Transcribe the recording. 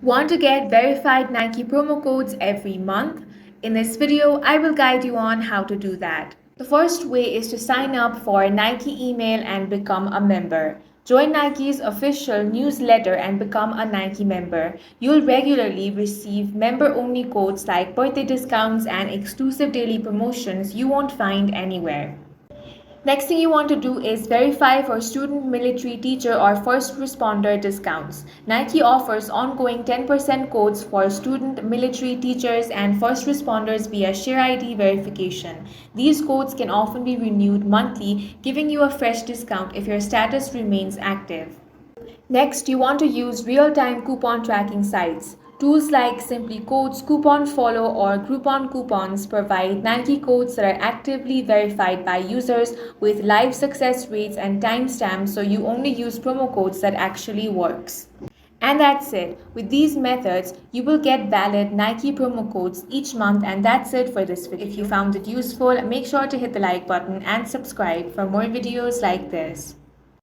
Want to get verified Nike promo codes every month? In this video, I will guide you on how to do that. The first way is to sign up for Nike email and become a member. Join Nike's official newsletter and become a Nike member. You'll regularly receive member-only codes like birthday discounts and exclusive daily promotions you won't find anywhere. Next thing you want to do is verify for student, military, teacher, or first responder discounts. Nike offers ongoing 10% codes for student, military, teachers, and first responders via Share ID verification. These codes can often be renewed monthly, giving you a fresh discount if your status remains active. Next, you want to use real-time coupon tracking sites. Tools like Simply Codes, Coupon Follow, or Groupon Coupons provide Nike codes that are actively verified by users with live success rates and timestamps, so you only use promo codes that actually works. And that's it. With these methods, you will get valid Nike promo codes each month, and that's it for this video. If you found it useful, make sure to hit the like button and subscribe for more videos like this.